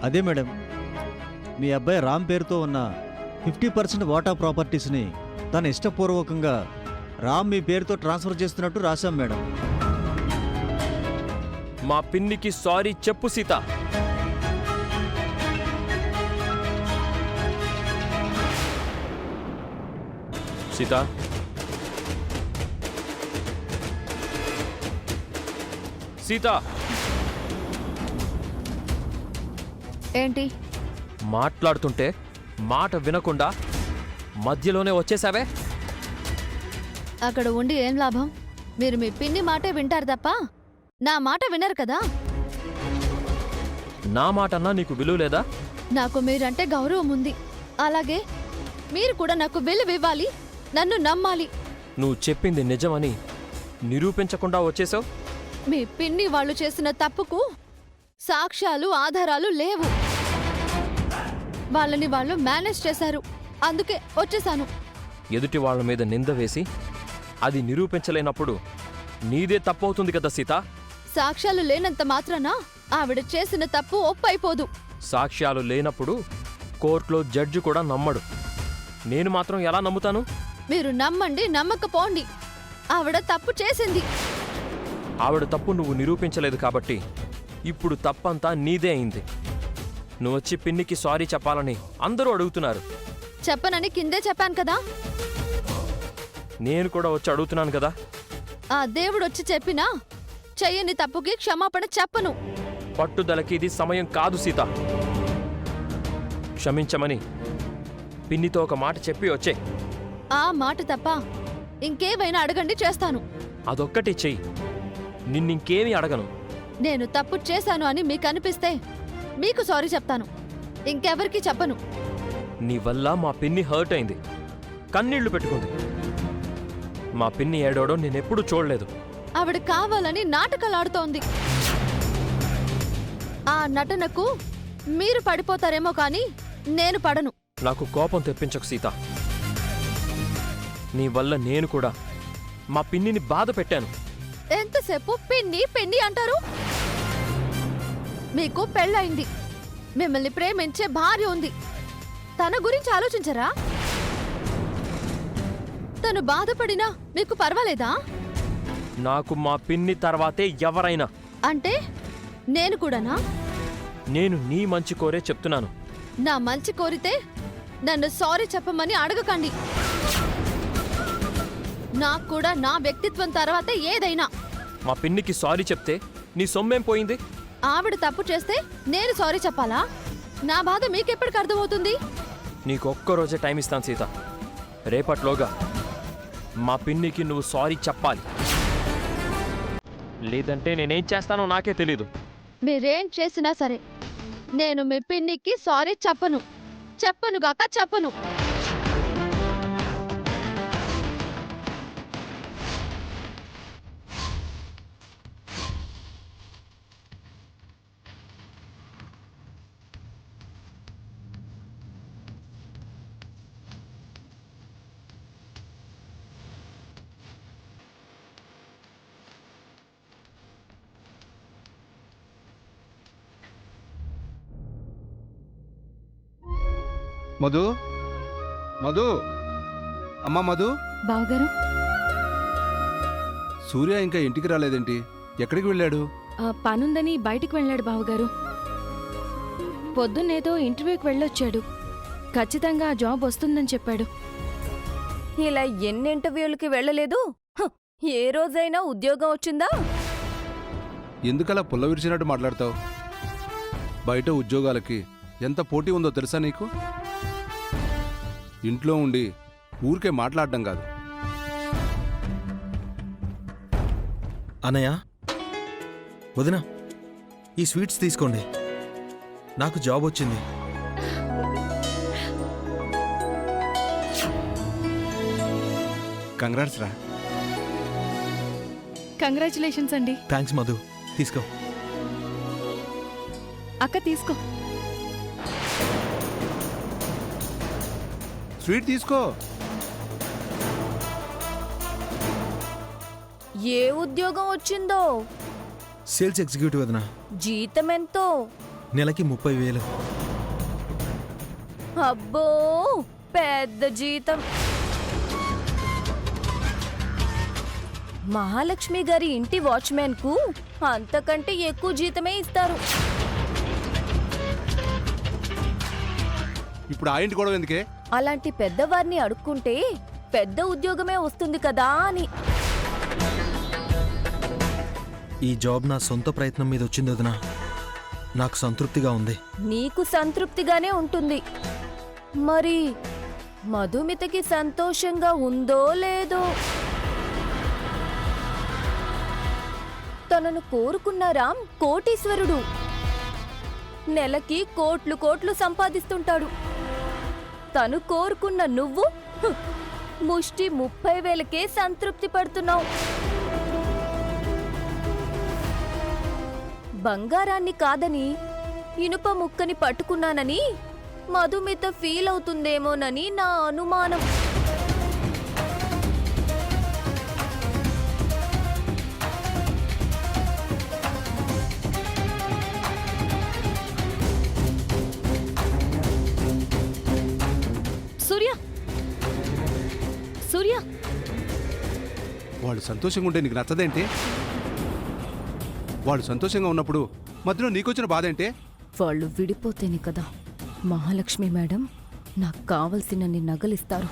అదే మేడం, మీ అబ్బాయి రామ్ పేరుతో ఉన్న 50% వాటా ప్రాపర్టీస్ని తన ఇష్టపూర్వకంగా రామ్ మీ పేరుతో ట్రాన్స్ఫర్ చేస్తున్నట్టు రాశాం మేడం. మా పిన్నికి సారీ చెప్పు సీత. సీత, సీత, ఏంటి? మాట్లాడుతుంటే మాట వినకుండా మధ్యలోనే వచ్చేసావే. అక్కడ ఉండి ఏం లాభం? మీరు మీ పిన్ని మాటే వింటారు తప్ప నా మాట వినరు కదా. నా మాటన్నా నీకు విలువ లేదా? నాకు మీరంటే గౌరవం ఉంది, అలాగే మీరు కూడా నాకు విలువ ఇవ్వాలి, నన్ను నమ్మాలి. నువ్వు చెప్పింది నిజమని నిరూపించకుండా వచ్చేసావు. మీ పిన్ని వాళ్ళు చేసిన తప్పుకు సాక్ష్యాలు ఆధారాలు లేవు. వాళ్ళని వాళ్ళు మేనేజ్ చేశారు, అందుకే వచ్చేసాను. ఎదుటి వాళ్ళ మీద నింద వేసి అది నిరూపించలేనప్పుడు నీదే తప్పవుతుంది కదా సీత. సాక్ష్యాలు లేనంత మాత్రాన ఆవిడ చేసిన తప్పు ఒప్పైపోదు. సాక్ష్యాలు లేనప్పుడు కోర్టులో జడ్జి కూడా నమ్మడు. నేను మాత్రం ఎలా నమ్ముతాను? మీరు నమ్మండి నమ్మకపోండి, ఆవిడ తప్పు చేసింది. ఆవిడ తప్పు నువ్వు నిరూపించలేదు కాబట్టి ఇప్పుడు తప్పంతా నీదే అయింది. నువ్వొచ్చి పిన్నికి సారీ చెప్పాలని అందరూ అడుగుతున్నారు. చెప్పనని కిందే చెప్పాను కదా. నేను కూడా వచ్చి అడుగుతున్నాను కదా. ఆ దేవుడొచ్చి చెప్పినా చెయ్యని తప్పుకి క్షమాపణ చెప్పను. పట్టుదలకి ఇది సమయం కాదు సీత. క్షమించమని పిన్నితో ఒక మాట చెప్పి వచ్చే. ఆ మాట తప్ప ఇంకేమైనా అడగండి, చేస్తాను. అదొక్కటి చెయ్యి, నిన్నింకేమీ అడగను. నేను తప్పు చేశాను అని మీకు అనిపిస్తే మీకు సారీ చెప్తాను, ఇంకెవరికి చెప్పను. నీ వల్ల మా పిన్ని హర్ట్ అయింది, కన్నీళ్లు పెట్టుకుంది. మా పిన్ని ఏడవడం నేనెప్పుడు చూడలేదు. ఆవిడ కావాలని నాటకాలాడుతోంది. ఆ నటనకు మీరు పడిపోతారేమో కానీ నేను పడను. నాకు కోపం తెప్పించకు సీత. నీ వల్ల నేను కూడా మా పిన్నిని బాధ పెట్టాను. ఎంతసేపు పిన్ని పిన్ని అంటారు? మీకు పెళ్ళయింది, మిమ్మల్ని ప్రేమించే భార్య ఉంది. తన గురించి ఆలోచించరా? తను బాధపడినా మీకు పర్వాలేదా? నాకు మా పిన్ని తర్వాతే ఎవరైనా. అంటే నేను కూడానా? నేను నీ మంచి కోరే చెప్తున్నాను. నా మంచి కోరితే నన్ను సారీ చెప్పమని అడగకండి. నాకు కూడా నా వ్యక్తిత్వం తర్వాతే ఏదైనా. మా పిన్నికి సారీ చెప్తే నీ సొమ్మేం పోయింది? ఆవిడ తప్పు చేస్తే నేను సారీ చెప్పాలా? నా బాధ మీకెప్పటికి అర్థమవుతుంది? నీకు ఒక్కరోజే టైం ఇస్తాను సీత. రేపట్లోగా మా పిన్నికి నువ్వు సారీ చెప్పాలి, లేదంటే నేనేం చేస్తానో నాకే తెలీదు. మీరేం చేసినా సరే నేను మీ పిన్నికి సారీ చెప్పను, చెప్పనుగాక చెప్పను. మధు, మధు, అమ్మా మధు. బావగారు, సూర్య ఇంకా ఇంటికి రాలేదేంటి? ఎక్కడికి వెళ్ళాడు? పనుందని బయటికి వెళ్ళాడు బావగారు. పొద్దున్నేదో ఇంటర్వ్యూకి వెళ్ళొచ్చాడు. ఖచ్చితంగా జాబ్ వస్తుందని చెప్పాడు. ఇలా ఎన్ని ఇంటర్వ్యూలకి వెళ్ళలేదు? ఏ రోజైనా ఉద్యోగం వచ్చిందా? ఎందుకలా పుల్ల విరిచినట్టు మాట్లాడతావు? బయట ఉద్యోగాలకి ఎంత పోటీ ఉందో తెలుసా నీకు? ఇంట్లో ఉండి ఊరికే మాట్లాడడం కాదు. అన్నయ్య, వదిన, ఈ స్వీట్స్ తీసుకోండి. నాకు జాబ్ వచ్చింది. కంగ్రాట్స్ రా. కంగ్రాచులేషన్స్ అండి. థ్యాంక్స్ మధు. తీసుకో. అక్క తీసుకో. స్వీట్ తీసుకో. ఏ ఉద్యోగం వచ్చిందో? సేల్స్ ఎగ్జిక్యూటివ్ వదినా. జీతం ఎంతో? నెలకి 30,000. అబ్బో పెద్ద జీతం. మహాలక్ష్మి గారి ఇంటి వాచ్మెన్ కు అంతకంటే ఎక్కువ జీతమే ఇస్తారు. ఇప్పుడు ఆ ఇంటి గొడవ ఎందుకే? అలాంటి పెద్దవారిని అడుక్కుంటే పెద్ద ఉద్యోగమే వస్తుంది కదా అని. ఈ జాబ్ నా సొంత ప్రయత్నం మీద వచ్చింది వదినా. నాకు సంతృప్తిగా ఉంది. నీకు సంతృప్తిగానే ఉంటుంది. మరి మధుమితకి సంతోషంగా ఉందో లేదో? తనను కోరుకున్న రామ్ కోటీశ్వరుడు. నెలకి కోట్లు కోట్లు సంపాదిస్తుంటాడు. తను కోరుకున్న నువ్వు ముష్టి 30,000కే సంతృప్తి పడుతున్నావు. బంగారాన్ని కాదని ఇనుప ముక్కని పట్టుకున్నానని మధుమిత ఫీల్ అవుతుందేమోనని నా అనుమానం. సూర్య, సూర్య, వాళ్ళు సంతోషంగా ఉంటే నీకు నచ్చదేంటి? వాళ్ళు సంతోషంగా ఉన్నప్పుడు మధ్యలో నీకొచ్చిన బాధ ఏంటి? వాళ్ళు విడిపోతేనే కదా మహాలక్ష్మి మేడం నాకు కావలసినన్ని నగలిస్తారు.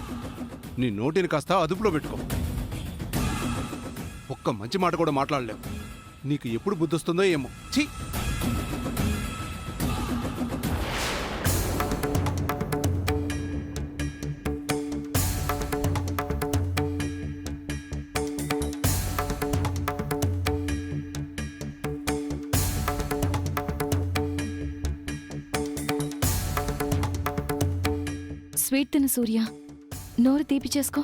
నీ నోటిని కాస్త అదుపులో పెట్టుకో. ఒక్క మంచి మాట కూడా మాట్లాడలేవు. నీకు ఎప్పుడు బుద్ధి వస్తుందో ఏమో. ఛీ! స్వీట్ తిను సూర్య. నోరు తీపి చేసుకో.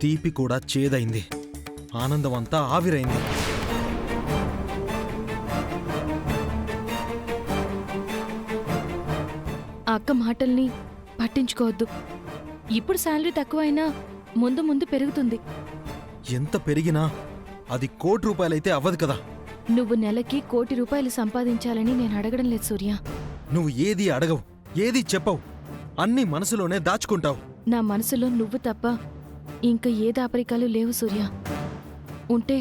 తీపి కూడా చేదైంది. ఆనందం అంతా ఆవిరైంది. ఆ అక్క మాటల్ని పట్టించుకోవద్దు. ఇప్పుడు శాలరీ తక్కువైనా ముందు ముందు పెరుగుతుంది. ఎంత పెరిగినా అది 1 కోటి రూపాయలైతే అవ్వదు కదా. నువ్వు నెలకి 1 కోటి రూపాయలు సంపాదించాలని నేను అడగడం లేదు సూర్య. నువ్వు ఏది అడగవు, ఏది చెప్పవు, అన్నీ మనసులోనే దాచుకుంటావు. నా మనసులో నువ్వు తప్ప ఇంక ఏ దాపరికాలు లేవు సూర్య. ఉంటే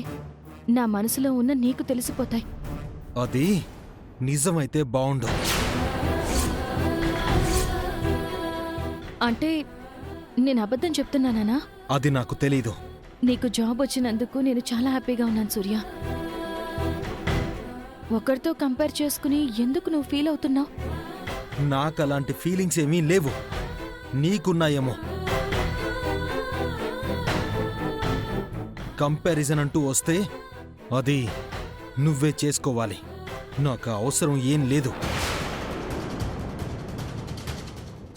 నా మనసులో ఉన్న నీకు తెలిసిపోతాయి. అది నిజమైతే బావుండు. అంటే నేను అబద్ధం చెప్తున్నానా? అది నాకు తెలీదు. నీకు జాబ్ వచ్చినందుకు నేను చాలా హ్యాపీగా ఉన్నాను సూర్య. ఒకరితో కంపేర్ చేసుకుని ఎందుకు నువ్వు ఫీల్ అవుతున్నావు? నాకు అలాంటి ఫీలింగ్స్ ఏమీ లేవు. నీకున్నాయేమో. కంపారిజన్ అంటూ వస్తే అది నువ్వే చేసుకోవాలి. నాకు అవసరం ఏం లేదు.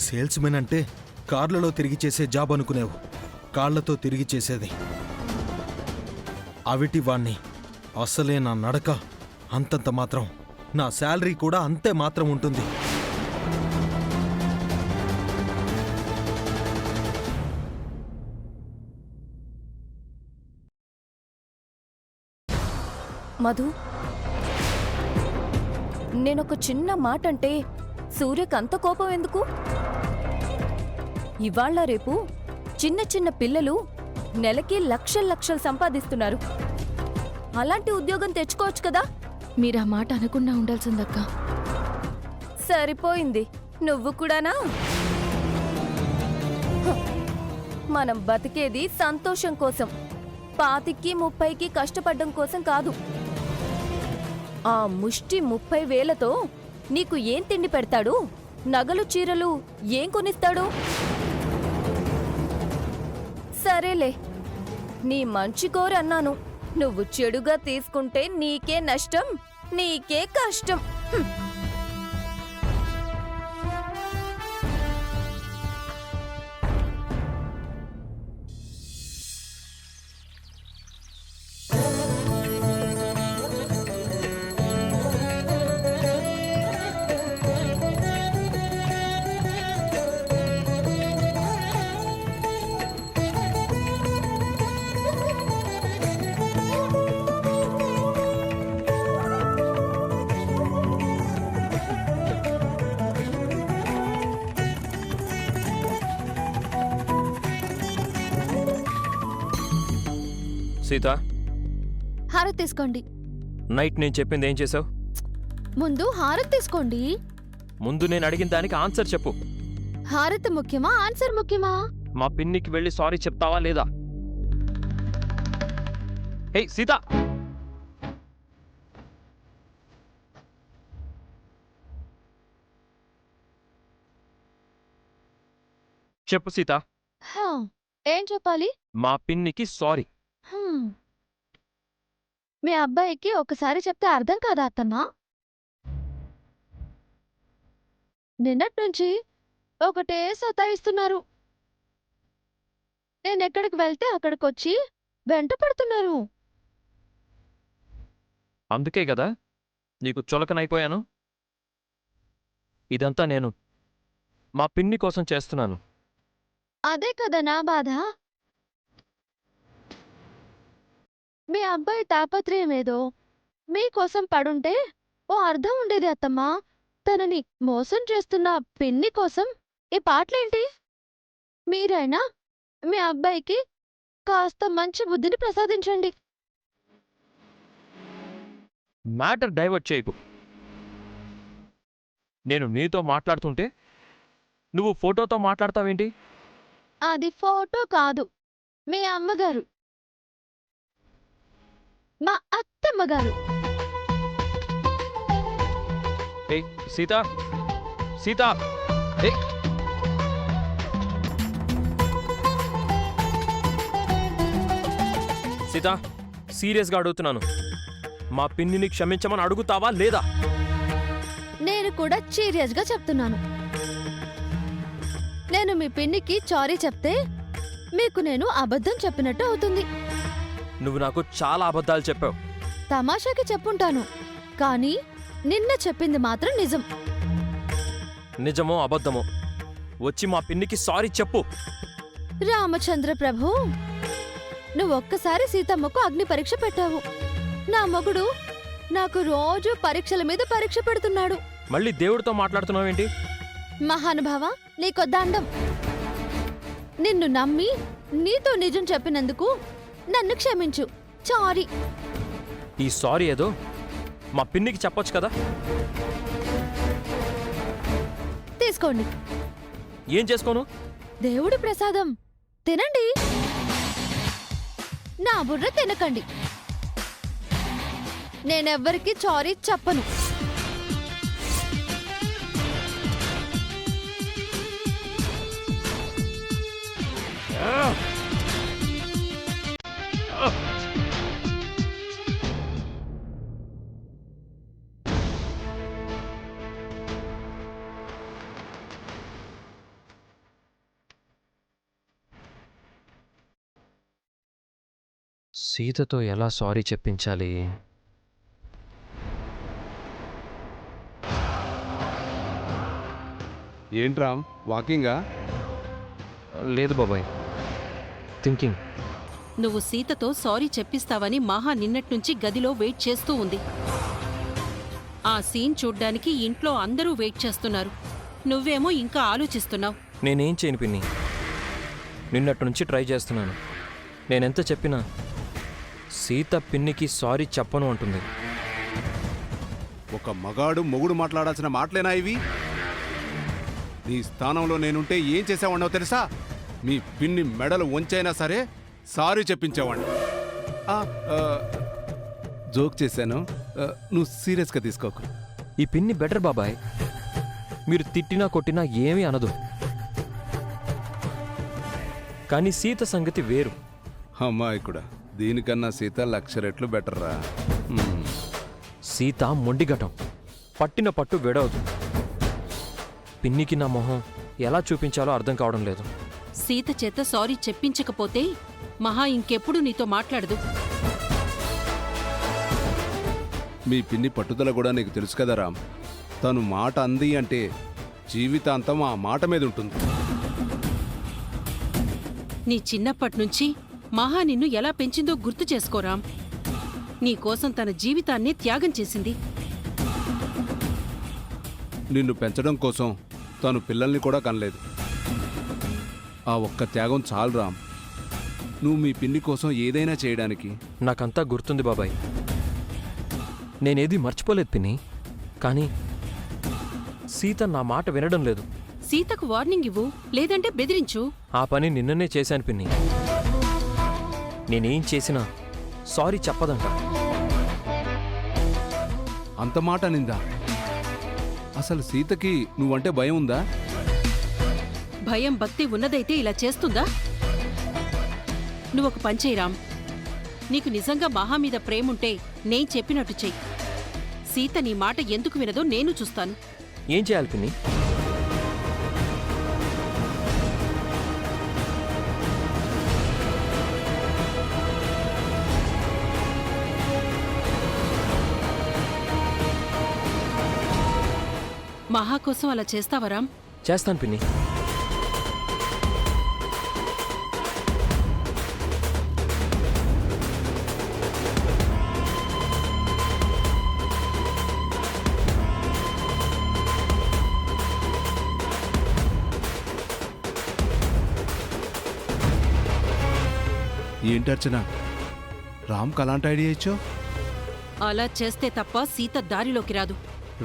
సేల్స్మెన్ అంటే కార్లలో తిరిగి చేసే జాబ్ అనుకునేవు. కాళ్లతో తిరిగి చేసేది. అవిటి వాణ్ణి. అసలే నా నడక అంతంత మాత్రం. నా శాలరీ కూడా అంతే మాత్రం ఉంటుంది. మధు, నేనొక చిన్న మాట అంటే సూర్యకంత కోపం ఎందుకు? ఇవాళ రేపు చిన్న చిన్న పిల్లలు నెలకి లక్షలు సంపాదిస్తున్నారు. అలాంటి ఉద్యోగం తెచ్చుకోవచ్చు కదా. మీరా మాట అనకుండా ఉండాల్సిందక్కా. సరిపోయింది. నువ్వు కూడానా? మనం బతికేది సంతోషం కోసం, 25కి 30కి కష్టపడ్డం కోసం కాదు. ఆ ముష్టి 30,000తో నీకు ఏం తిండి పెడతాడు? నగలు చీరలు ఏం కొనిస్తాడు? సరేలే, నీ మంచి కోరి అన్నాను. నువ్వు చెడుగా తీసుకుంటే నీకే నష్టం, నీకే కష్టం. సీత, హారతి తీసుకోండి. నైట్ నేను చెప్పింది ఏం చేసావు? ముందు హారతి తీసుకోండి. ముందు నేను అడిగిన దానికి ఆన్సర్ చెప్పు. హారతి ముఖ్యమా, ఆన్సర్ ముఖ్యమా? మా పిన్నికి వెళ్ళి సారీ చెప్తావా లేదా? హే సీత, చెప్పు సీత. హా, ఏం చెప్పాలి? మా పిన్నికి సారీ. హ్మ్. మీ అబ్బాయికి ఒకసారి చెప్తే అర్థం కాదా అత్తమ్మా? నిన్నటి నుంచి ఒకటే సతాయిస్తున్నారు. నేనెక్కడికి వెళ్తే అక్కడికొచ్చి వెంట పడుతున్నారు. అందుకే కదా నీకు చులకనైపోయాను. ఇదంతా నేను మా పిన్ని కోసం చేస్తున్నాను. అదే కదా నా బాధ. మీ అబ్బాయి తాపత్రయం ఏదో మీకోసం పడుంటే ఓ అర్థం ఉండేది అత్తమ్మా. తనని మోసం చేస్తున్న పిన్ని కోసం ఈ పాటలేంటి? మీరైనా మీ అబ్బాయికి కాస్త మంచి బుద్ధిని ప్రసాదించండి. మ్యాటర్ డైవర్ట్ చేయకు. నేను నీతో మాట్లాడుతుంటే నువ్వు ఫోటోతో మాట్లాడతావేంటి? అది ఫోటో కాదు, మీ అమ్మగారు, మా అత్తమ్మగారు. ఏయ్ సీత, సీత, ఏయ్ సీత, సీరియస్గా అడుగుతున్నాను. మా పిన్నిని క్షమించమని అడుగుతావా లేదా? నేను కూడా సీరియస్గా చెప్తున్నాను. నేను మీ పిన్నికి సారీ చెప్తే మీకు నేను అబద్ధం చెప్పినట్టు అవుతుంది. నువ్వు నాకు చాలా అబద్ధాలు చెప్పావు. తమాషాకి చెప్పుంటాను, కానీ నిన్న చెప్పింది మాత్రం నిజం. నిజమో అబద్ధమో వచ్చి మా పిన్నికి సారీ చెప్పు. రామచంద్ర ప్రభు, నువ్వొక్కసారి సీతమ్మకు అగ్ని పరీక్ష పెట్టావు. నా మొగుడు నాకు రోజు పరీక్షల మీద పరీక్ష పెడుతున్నాడు. మళ్ళీ దేవుడితో మాట్లాడుతున్నావేంటి? మహానుభావ, నీకో దండం. నిన్ను నమ్మి నీతో నిజం చెప్పినందుకు నన్ను క్షమించు. సారీ. ఈ సారీ ఏదో మా పిన్నికి చెప్పొచ్చు కదా. తీసుకోండి. ఏం చేసుకోను? దేవుడి ప్రసాదం తినండి. నా బుర్ర తినకండి. నేనెవ్వరికి సారీ చెప్పను. సీతతో ఎలా సారీ చెప్పించాలి? ఏంట్రా వాకింగా? లేదు బాబాయ్, థింకింగ్. నువ్వు సీతతో సారీ చెప్పిస్తావని మహా నిన్నట్నుంచి గదిలో వెయిట్ చేస్తూ ఉంది. ఆ సీన్ చూడ్డానికి ఇంట్లో అందరూ వెయిట్ చేస్తున్నారు. నువ్వేమో ఇంకా ఆలోచిస్తున్నావు. నేనేం చేయను పిన్ని, నిన్నటి నుంచి ట్రై చేస్తున్నాను. నేనెంత చెప్పినా సీత పిన్నికి సారీ చెప్పను అంటుంది. ఒక మగాడు మొగుడు మాట్లాడాల్సిన మాటలేనా ఇవి? నీ స్థానంలో నేనుంటే ఏం చేసేవాడినో తెలుసా? మీ పిన్ని మెడలు వంచైనా సరే సారీ చెప్పించేవాడిని. జోక్ చేశాను, నువ్వు సీరియస్గా తీసుకోకు. ఈ పిన్ని బెటర్ బాబాయ్. మీరు తిట్టినా కొట్టినా ఏమీ అనదు. కానీ సీత సంగతి వేరు. అమ్మాయి కూడా దీనికన్నా సీత 1,00,000 రెట్లు బెటర్ రా. సీత మొండిగటం, పట్టిన పట్టు విడవదు. పిన్నికి నా మొహం ఎలా చూపించాలో అర్థం కావడం లేదు. సీత చేత సారీ చెప్పించకపోతే మహా ఇంకెప్పుడు నీతో మాట్లాడదు. మీ పిన్ని పట్టుదల కూడా నీకు తెలుసు కదా రామ్. తను మాట అంది అంటే జీవితాంతం ఆ మాట మీద ఉంటుంది. నీ చిన్నప్పట్నుంచి మహా నిన్ను ఎలా పెంచిందో గుర్తు చేసుకోరాం. నీకోసం తన జీవితాన్నే త్యాగం చేసింది. నిన్ను పెంచడం కోసం తను పిల్లల్ని కూడా కనలేదు. ఆ ఒక్క త్యాగం చాలు రామ్. నువ్వు మీ పిన్ని కోసం ఏదైనా చేయడానికి. నాకంతా గుర్తుంది బాబాయ్. నేనేది మర్చిపోలేదు పిన్ని. కానీ సీత నా మాట వినడం లేదు. సీతకు వార్నింగ్ ఇవ్వు, లేదంటే బెదిరించు. ఆ పని నిన్ననే చేశాను పిన్ని. నేనేం చేసినా సారీ చెప్పదంట. అంత మాట నిందా? అసలు సీతకి నువ్వంటే భయం ఉందా? భయం భక్తి ఉన్నదైతే ఇలా చేస్తుందా? నువ్వొక పని చెయ్యి రామ్. నీకు నిజంగా మహా మీద ప్రేముంటే నేను చెప్పినట్టు చెయ్యి. సీత నీ మాట ఎందుకు వినదో నేను చూస్తాను. ఏం చేయాలి పిన్ని? మహా కోసం అలా చేస్తావా రామ్? చేస్తాను పిన్ని. ఏంటి అర్చన, రామ్కి అలాంటి ఐడియా ఇచ్చావు? అలా చేస్తే తప్ప సీత దారిలోకి రాదు.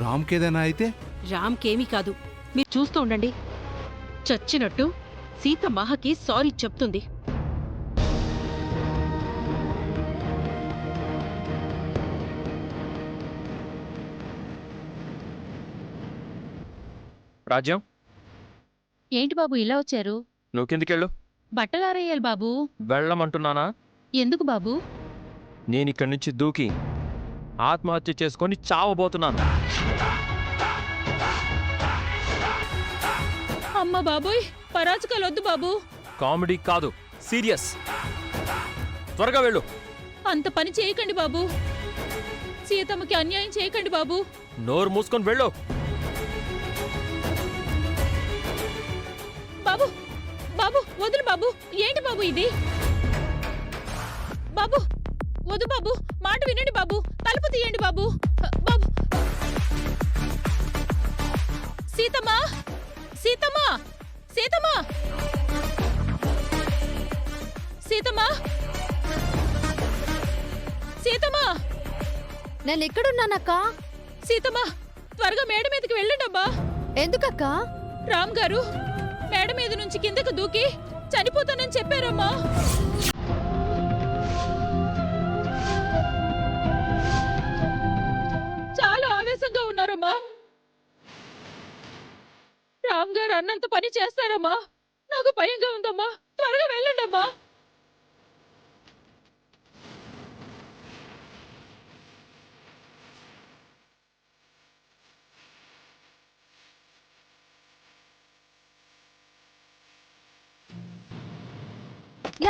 రామ్కేదైనా అయితే? రామ్కేమీ కాదు, మీరు చూస్తూ ఉండండి. చచ్చినట్టు సీత మహకి సారీ చెప్తుంది. రాజ్యం, ఏంటి బాబు ఇలా వచ్చారు? నువ్వు కిందికెళ్ళు. బట్టలారేయాలి బాబు. వెళ్ళమంటున్నానా? ఎందుకు బాబు? నేనిక్కడి నుంచి దూకి ఆత్మహత్య చేసుకొని చావబోతున్నాను. అమ్మ బాబోయ్, పరాచుకలొద్దు బాబు. కామెడీ కాదు, సీరియస్. త్వరగా వెళ్ళు. అంత పని చేయకండి బాబు. సీతమ్మకి అన్యాయం చేయకండి బాబు. నోరు మూసుకొని వెళ్ళు. బాబు బాబు వదులు బాబు. ఏంటి బాబు ఇది? బాబు వద్దు బాబు, మాట వినండి బాబు. తలుపు తీయండి బాబు. బాబు, సీతమ్మా, సీతమ్మా, సీతమ్మా, సీతమ్మా, సీతమ్మా, నేను ఎక్కడున్నానక్కా? సీతమ్మా, త్వరగా మేడ మీదకి వెళ్ళండమ్మా. ఎందుకక్కా? రామ్ గారు మేడ మీద నుంచి కిందకు దూకి చనిపోతానని చెప్పారమ్మా. చాలా ఆవేశంగా ఉన్నారమ్మా. రామ్ గారు అన్నంత పని చేస్తారమ్మా. నాకు భయంగా ఉందమ్మా. త్వరగా వెళ్ళండమ్మా.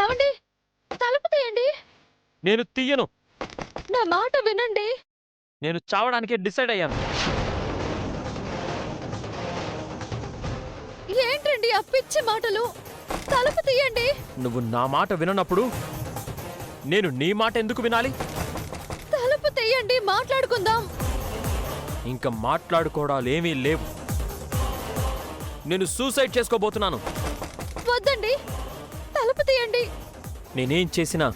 ఏమండి, తలుపు తీయండి. నేను తీయను. నా మాట వినండి. నేను చావడానికే డిసైడ్ అయ్యాను. ఏంటండి ఆ పిచ్చి మాటలు? తలుపు తీయండి. నువ్వు నా మాట విననప్పుడు నేను నీ మాట ఎందుకు వినాలి? తలుపు తీయండి, మాట్లాడుకుందాం. ఇంకా మాట్లాడుకోవడాలేమీ లేవు. నేను సూసైడ్ చేసుకోబోతున్నాను. వద్దండి, తలుపు తీయండి. నేనేం చేసినా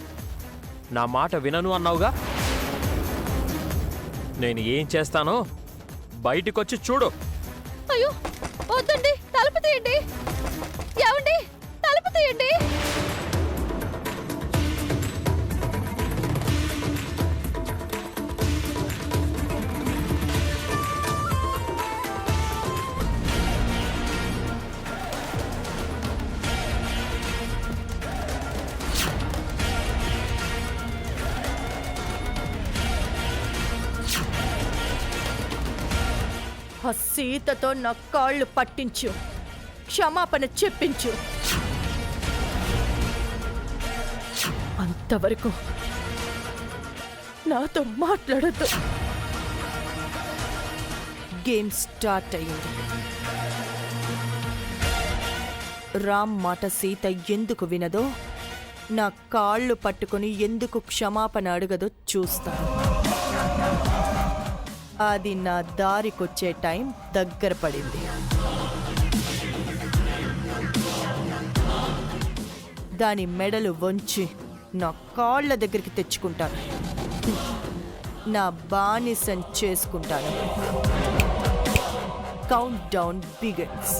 నా మాట వినను అన్నావుగా. నేను ఏం చేస్తానో బయటికొచ్చి చూడు. అయ్యో వద్దండి, తలుపు తీయండి. ఏమండి, తలుపు తీయండి. ఆ సీతతో నా కాళ్ళు పట్టించు, క్షమాపణ చెప్పించు. అంతవరకు నాతో మాట్లాడద్దు. గేమ్ స్టార్ట్ అయ్యింది. రామ్ మాట సీత ఎందుకు వినదో, నా కాళ్ళు పట్టుకుని ఎందుకు క్షమాపణ అడగదో చూస్తాను. అది నా దారికొచ్చే టైం దగ్గర పడింది. దాని మెడలు వంచి నా కాళ్ళ దగ్గరికి తెచ్చుకుంటాను. నా బానిసం చేసుకుంటాను. Count down begins.